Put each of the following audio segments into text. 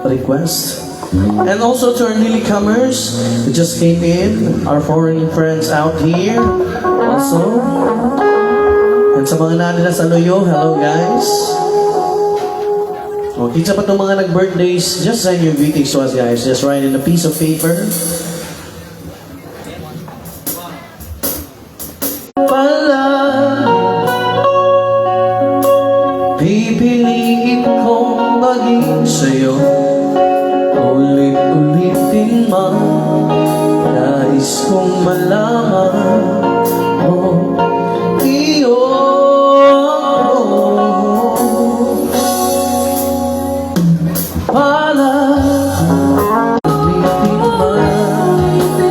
request. And also to our newcomers who just came in, our foreign friends out here also. And sa mga nandito sa Loyo, hello guys. Okay, sa pa itong mga nag-birthdays, just send your greetings to us guys. Just write in a piece of paper. Pipiliin kong maging sa'yo, ulit-ulitin man. Nais kong malaman mo iyo. Pala ulitin man.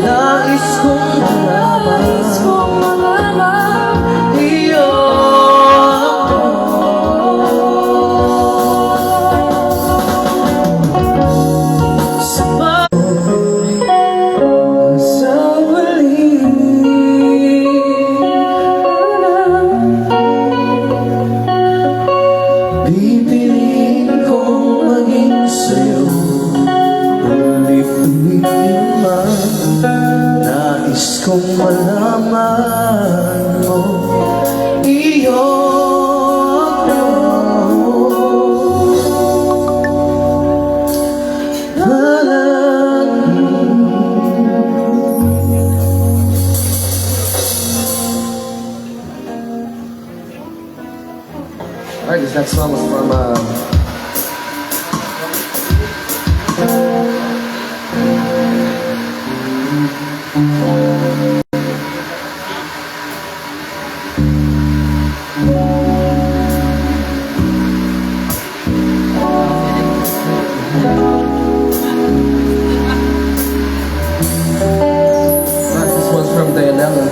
Nais kong malaman iyo. Pipiliin kong maging sa'yo, ulit-ulitin man. Nais kong malaman mo iyo. Alright, this next song is from this one's from Dianella.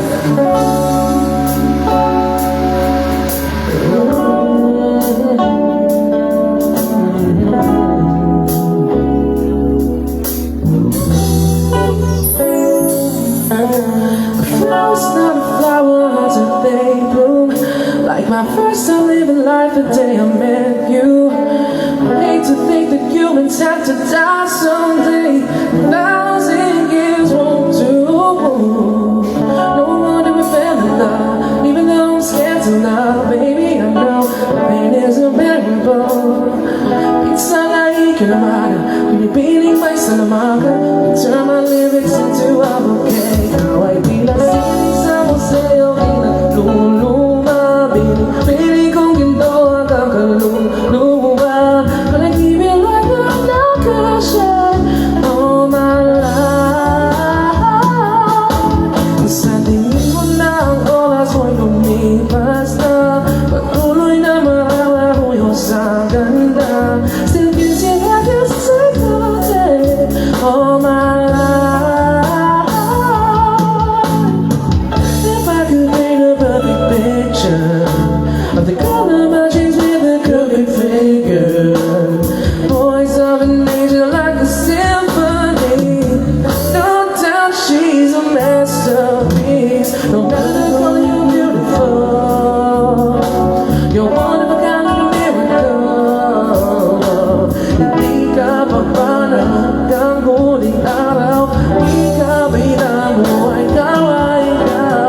Like my first time living life the day I met you. I hate to think that humans have to die someday. 1,000 years won't do. No wonder we fell in love, even though I'm scared to love. Baby, I know the pain is unbearable. Minsan ay kinamana, pinipiling may salamaga. Turn my lyrics into a bouquet. Now ay di na sinisama sa'yo, di na luluma. Pili kong ginto hanggang kaluluwa. But I keep it like I'm not gonna shine all my life. Sa tingin mo na ang oras mo'y lumipas na. Patuloy na marawaruyo sa ganda. Still gives you like you take all day, all my life. If I could paint a perfect picture of the color my dreams with a perfect figure, voice of an angel like a symphony. No doubt she's a masterpiece. No matter the color, you're beautiful. You're one of a kind, like a miracle. Hindi ka pa para hanggang huling araw. Ikabida mo ay ikaw ay ikaw.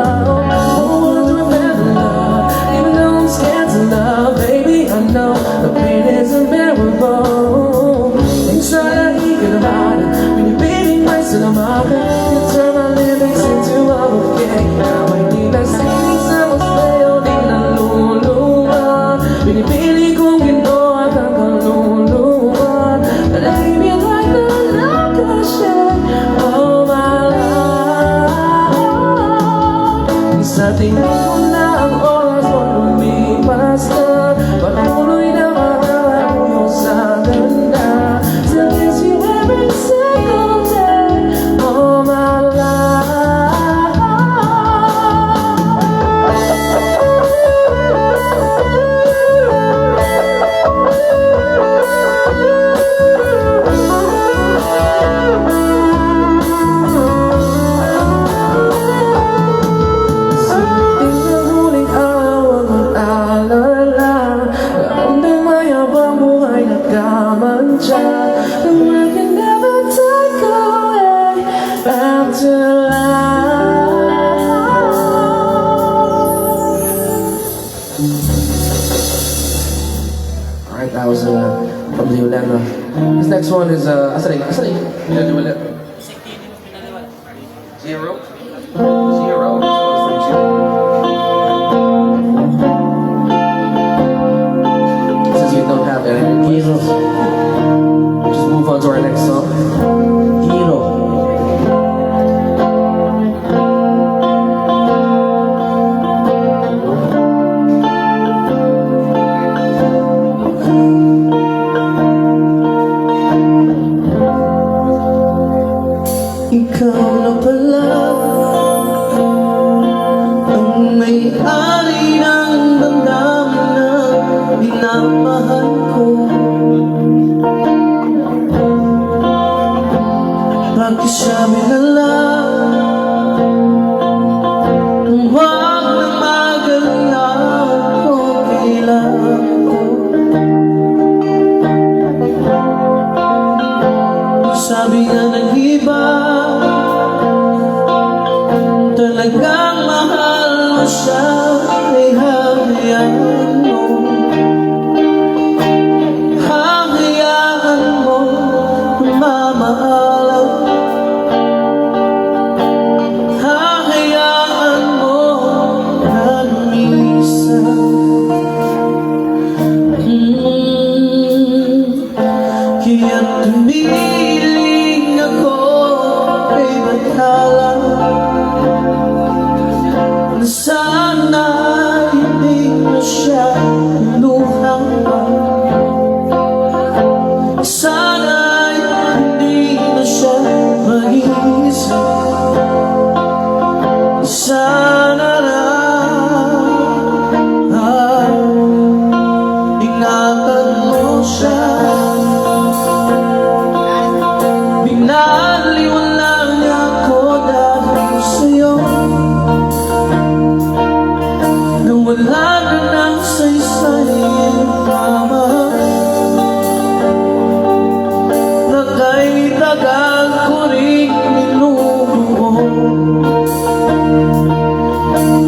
Baby, I know the pain is unbearable. Inside I eat about it. When you're beating my cinema, you turn my lyrics into a bouquet. Now I need a singing summer sail, di na luluwa. Pinipili kong ginto hanggang kaluluwa. But I keep it like the love I share all my life. Sa tingin ko na ang oras mo lumipas na. Patuloy na marawaruyo sa ganda. Still gives you every single day, all my life. Something the world can never take away afterlife. Alright, that was from the Yolanda. This next one is asan ulit? Zero. Zero. This one's from Zero. Since you don't have any requests, we'll just move on to our next song. Hero. Ikaw na pala ang may-ari ng damdamin na minamahal ko. Pagkasabi na lang huwag na mag-alala kung kailangan ko. Sabi nga ng iba, talagang mahal mo siya, ay hayaan mo. Hayaan mo mamahalan. Hayaan mo na lumisan. Kaya't tumiling ako kay bathala na sana hindi na siya luhang pa. Sana hindi na siya mag-iisa. Sana na ingatan mo siya. Pinaliwala niya ako dahil sa'yo, na wala na ng saysay ang mama, na kay tagal ko rin minubuo,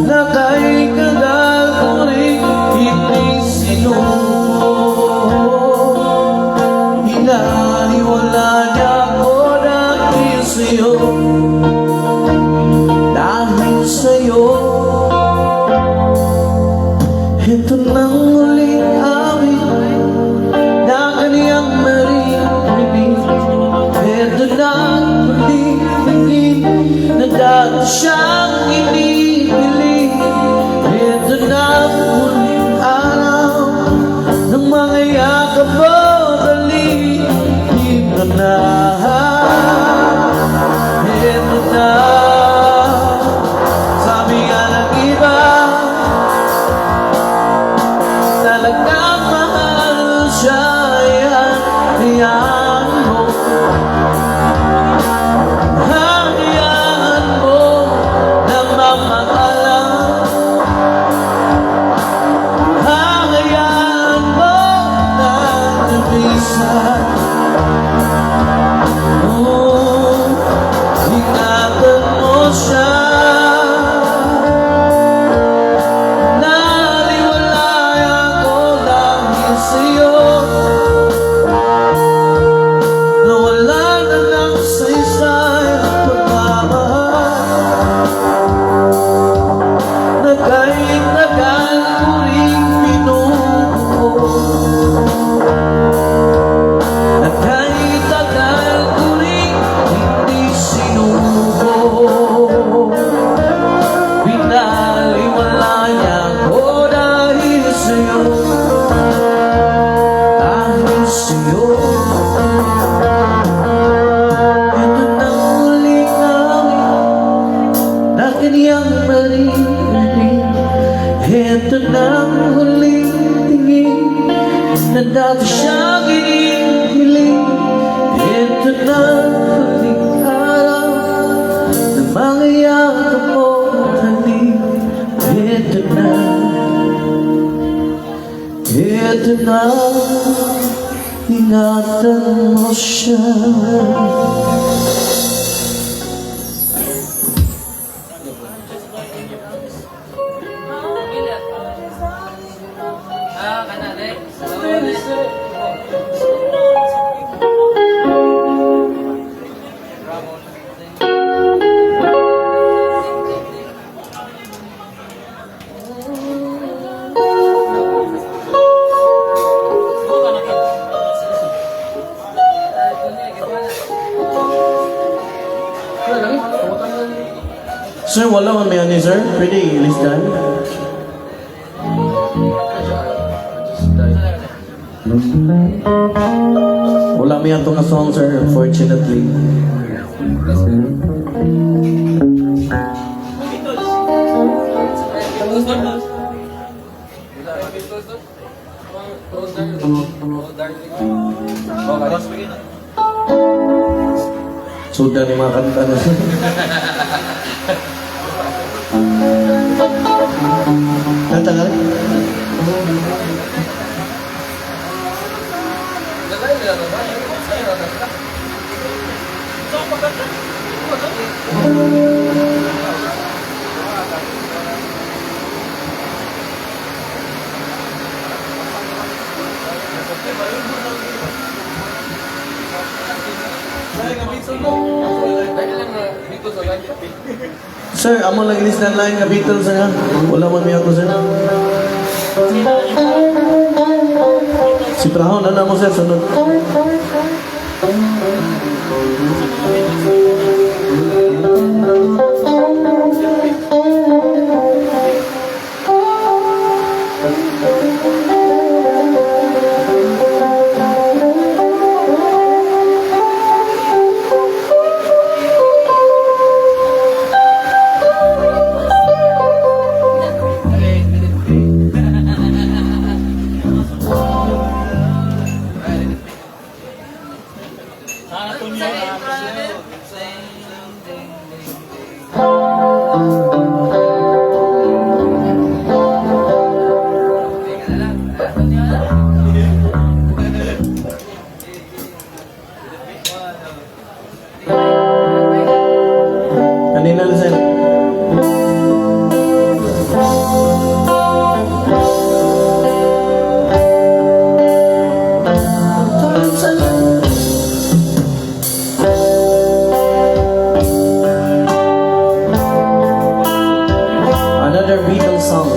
na kay tagal ko rin hindi sinuko. Pinaliwala niya ako dahil sa'yo, dahil sa'yo. Ito nang huling awit na kaniyang maririnig. Ito nang huling tingin na dati siyang inipilig. Ito nang huling araw ng mga yakap mo, dali ito na. Ito na. Sabi nga ng iba, talagang mahal siya, hayaan mo. Hayaan mo na mamahalan. Hayaan mo na lumisan. Ingatan mo siya. Ito na ang huling tingin na dati siyang inihiling. Ito na ang huling araw na mga yakap mo halik. Ito na ingatan mo siya. Sir, wala man may ani, sir. Pwede i-listan. Wala may ato nga song, sir, unfortunately. Sudah ni mga kanta na. Kanta ka rin? Sir, amo lang ilis na line ka Beatles nga. Wala man may ako, sir. Si Prahon, ano mo, sir? Sunod. Kanina lang, sir. Another Beatles song.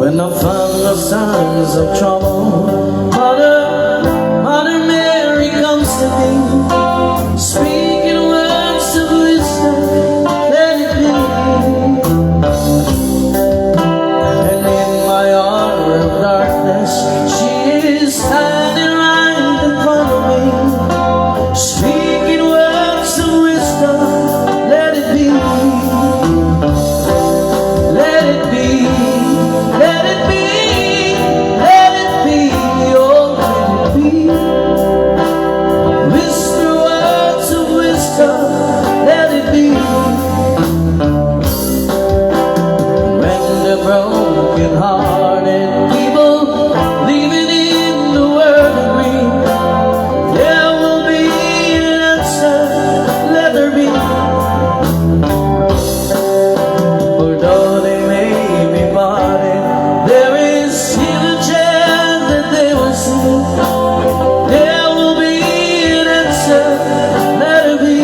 When I found the signs of trouble, Mother Mary comes to me, speaking words of wisdom, let it be. And in my hour of darkness, she is standing right in front of me, speaking words of wisdom, let it be. Let it be, let it be, let it be, oh let it be. Whisper words of wisdom, let it be. When the broken-hearted people living in the world agree, there will be an answer, let there be. For though they may be parted, there is still a chance that they will see. There will be an answer, let it be.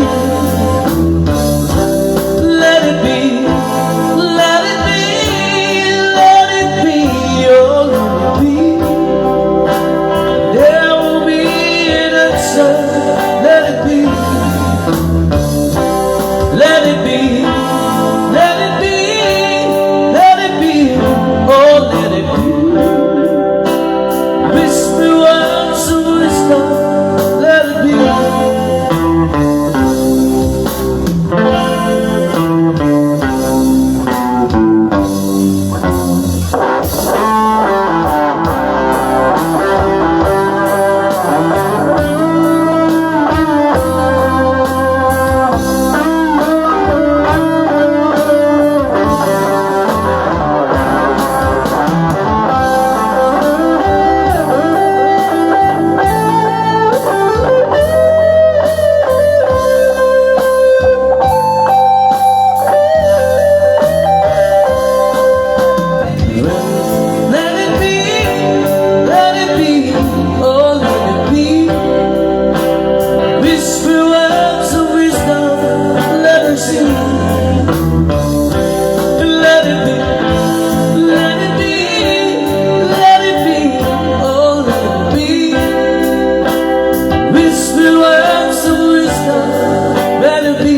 Let it be, let it be, let it be, oh Let it be, oh let it be. Whisper words of wisdom, let her sing. Let it be, let it be, let it be, oh let it be. Whisper words of wisdom, let it be.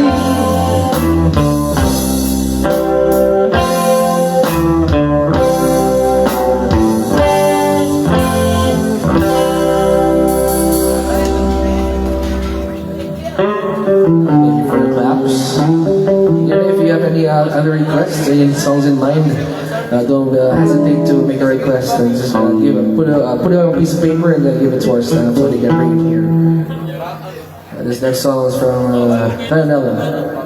Thank you for the claps. And if you have any other requests, any songs in mind, don't hesitate to make a request and just put it on a piece of paper and then give it to our staff so they can bring it here. This next song is from Dianella.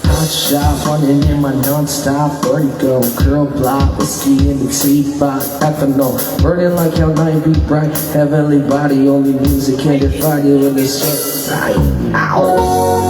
Hot shot running in my non-stop vertigo. Curl block, whiskey in the teapot. Ethanol, burning like how night be bright. Heavenly body, only music can define you in the sun. Ow.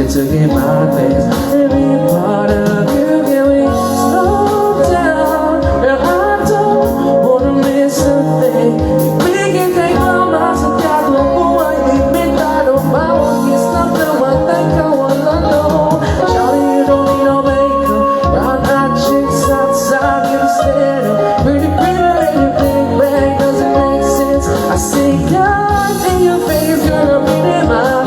To get my face, every part of you, can we slow down? Girl, I don't wanna miss a thing. We can take my minds and got no more. Leave me down on my own. It's nothing I think I wanna know. Shawty, you don't need no makeup. Round eye chicks outside, you stand up. Pretty in your big bag, does it make sense? I see God in your face, girl, I'm in my love.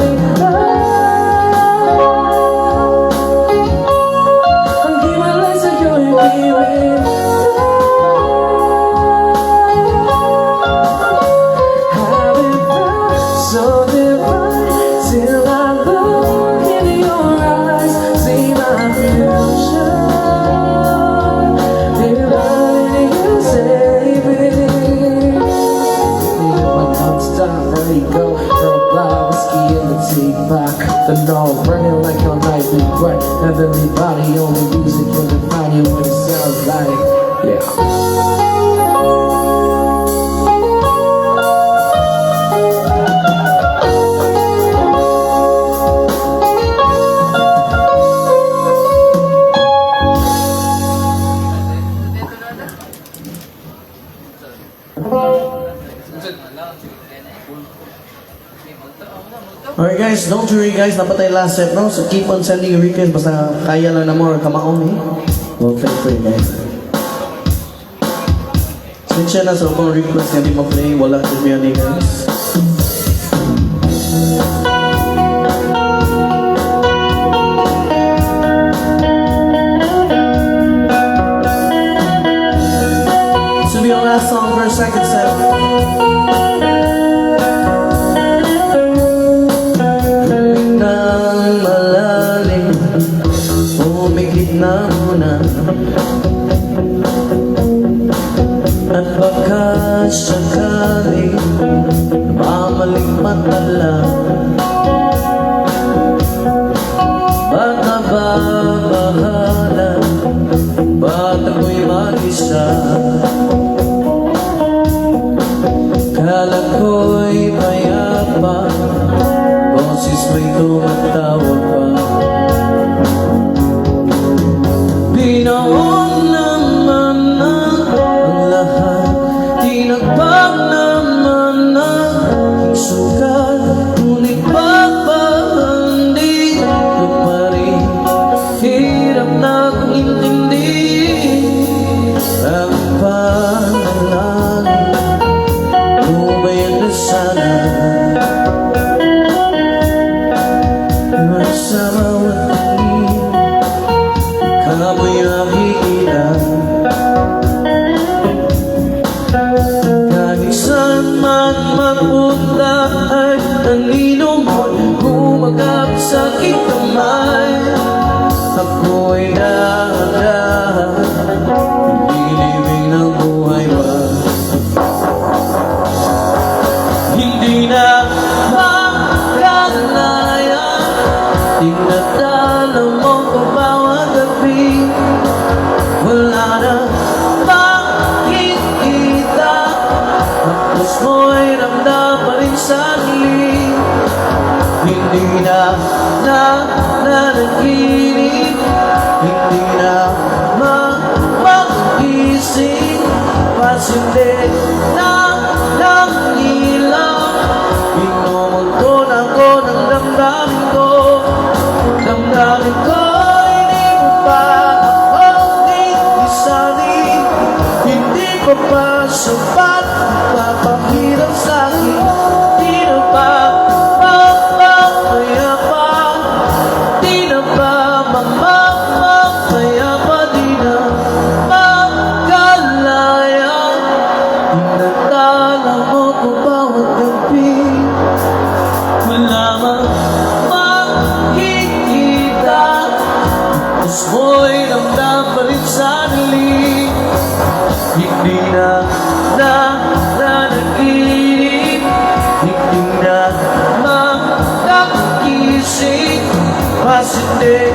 Phenol, burning like all night, we bright. Heavenly body, only music can define you what it sounds like. Yeah. Alright guys, don't worry guys, napatay last set no? So keep on sending your requests, basta kaya lang na mo or kamaon eh. Well, pray guys. Sinsya na sa upang request nga di ma-play, wala din yan eh guys. second set. Nang malalim, umigit na muna. At baka sakali mamaling mata lang. Baka ba bahala, ba't ako'y mag-isa? Kala ko'y mayapa, boses mo'y tumatawag pa. Binaon naman na ang lahat, tinagpag naman na ang sugat, ngunit papahandi ko pa rin. Hirap na kong intindi ang panalangin, umayan na sana. Sa bawat tingin, kamo'y nakikita. Kahit saan man mapunta ay anino mo'y gumagap sa aking kamay. Ako'y dahan-dahan, nilibing ng buhay ba? Hindi na makalaya, tinatala mo pa bawat gabi. Wala na makikita, tapos mo'y ramdam pa rin saglit. Hindi na nanaginip, hindi na mag-isip, pasindi na ilaw. Minumulto na ko ng damdamin ko. Damdamin ko'y di mo pa akong isalin. Hindi ko pa sapat, papahirap sa'kin. Di na pa mamamaya pa, di na pa mamamaya pa, di na makalaya. Tinatala mo ko bawat gabi. Wala mang makikita, tapos mo'y ramdam pa rin sandali. Hindi na nanaginip, hindi na makakisip, pasindi